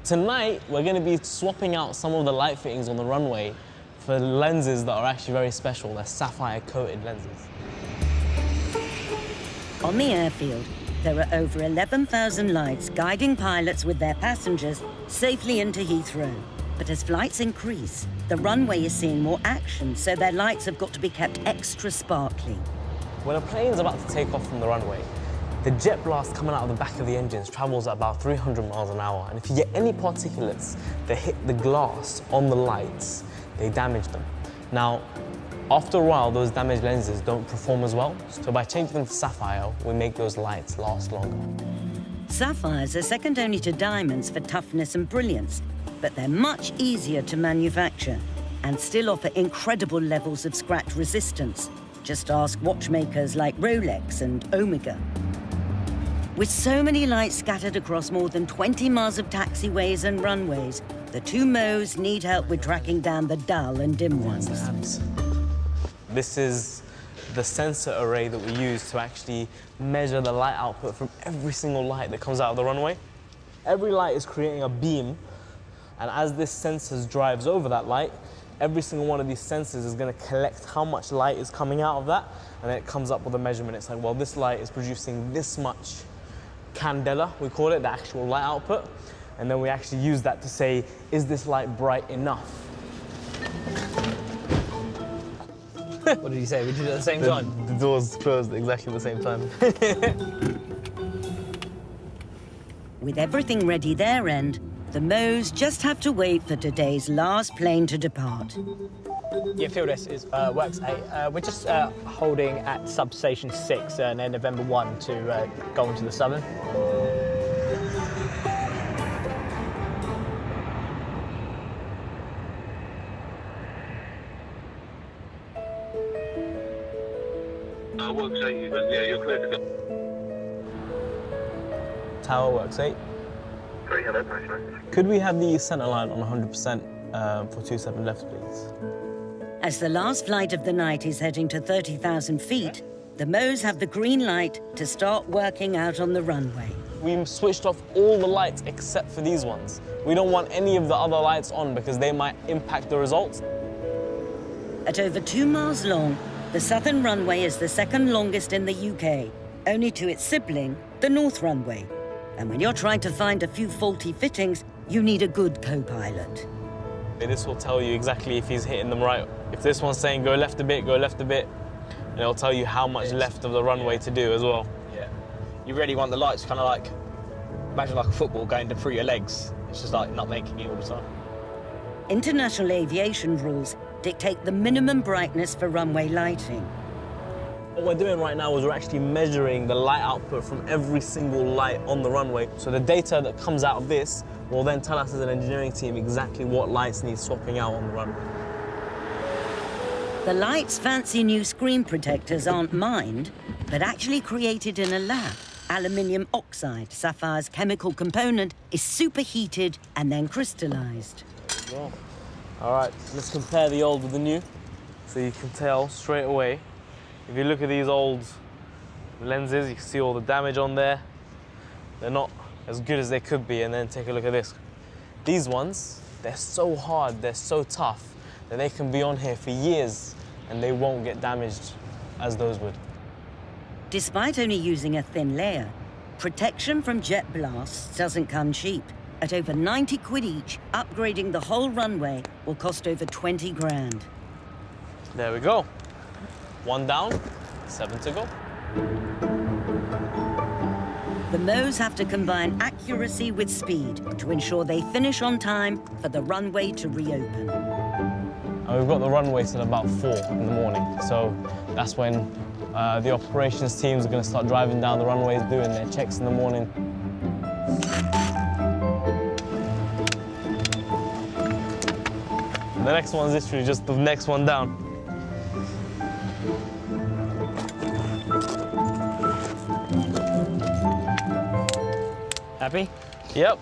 Tonight, we're going to be swapping out some of the light fittings on the runway for lenses that are actually very special. They're sapphire-coated lenses. On the airfield, there are over 11,000 lights guiding pilots with their passengers safely into Heathrow. But as flights increase, the runway is seeing more action, so their lights have got to be kept extra sparkly. When a plane's about to take off from the runway, the jet blast coming out of the back of the engines travels at about 300 miles an hour. And if you get any particulates that hit the glass on the lights, they damage them. Now, after a while, those damaged lenses don't perform as well. So by changing them to sapphire, we make those lights last longer. Sapphires are second only to diamonds for toughness and brilliance, but they're much easier to manufacture and still offer incredible levels of scratch resistance. Just ask watchmakers like Rolex and Omega. With so many lights scattered across more than 20 miles of taxiways and runways, the two Mo's need help with tracking down the dull and dim ones. This is the sensor array that we use to actually measure the light output from every single light that comes out of the runway. Every light is creating a beam, and as this sensor drives over that light, every single one of these sensors is going to collect how much light is coming out of that, and then it comes up with a measurement. It's like, well, this light is producing this much candela, we call it, the actual light output, and then we actually use that to say, is this light bright enough? What did you say? We did it at the same time? The doors closed at exactly the same time. With everything ready their end, the Mo's just have to wait for today's last plane to depart. Yeah, field S is works 8. We're just holding at substation 6 and then November 1 to go into the Southern. Works 8, yeah, you're clear to go. Tower works 8. 3, hello, pressure. Could we have the center line on 100% for 27 left, please? As the last flight of the night is heading to 30,000 feet, the Mo's have the green light to start working out on the runway. We switched off all the lights except for these ones. We don't want any of the other lights on because they might impact the results. At over 2 miles long, the southern runway is the second longest in the UK, only to its sibling, the north runway. And when you're trying to find a few faulty fittings, you need a good co-pilot. This will tell you exactly if he's hitting them right. If this one's saying go left a bit, go left a bit, and it'll tell you how much left of the runway to do as well. Yeah. You really want the lights kind of like, imagine like a football going through your legs. It's just like not making it all the time. International aviation rules dictate the minimum brightness for runway lighting. What we're doing right now is we're actually measuring the light output from every single light on the runway. So the data that comes out of this will then tell us as an engineering team exactly what lights need swapping out on the runway. The light's fancy new screen protectors aren't mined, but actually created in a lab. Aluminium oxide, Sapphire's chemical component, is superheated and then crystallized. Well, all right, let's compare the old with the new. So you can tell straight away. If you look at these old lenses, you can see all the damage on there. They're not as good as they could be, and then take a look at this. These ones, they're so hard, they're so tough, that they can be on here for years and they won't get damaged as those would. Despite only using a thin layer, protection from jet blasts doesn't come cheap. At over 90 quid each, upgrading the whole runway will cost over 20 grand. There we go. 1 down, 7 to go. The Mo's have to combine accuracy with speed to ensure they finish on time for the runway to reopen. And we've got the runway till about 4 in the morning, so that's when the operations teams are going to start driving down the runways, doing their checks in the morning. The next one's literally just the next one down. Happy? Yep.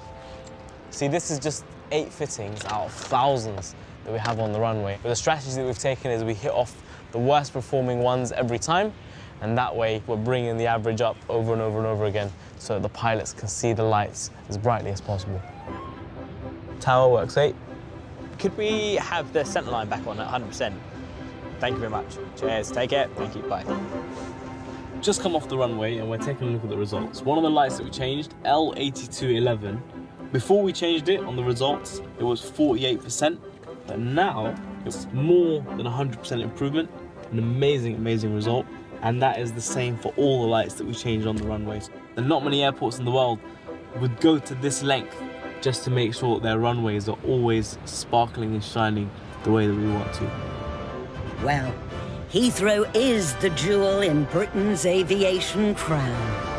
See, this is just 8 fittings out of thousands that we have on the runway. But the strategy that we've taken is we hit off the worst performing ones every time, and that way we're bringing the average up over and over and over again so that the pilots can see the lights as brightly as possible. Tower, works 8. Could we have the centre line back on at 100%? Thank you very much. Cheers, take care, thank you, bye. Just come off the runway and we're taking a look at the results. One of the lights that we changed, L8211. Before we changed it on the results, it was 48%, but now it's more than 100% improvement. An amazing, amazing result. And that is the same for all the lights that we changed on the runways. And not many airports in the world would go to this length just to make sure that their runways are always sparkling and shining the way that we want to. Well, Heathrow is the jewel in Britain's aviation crown.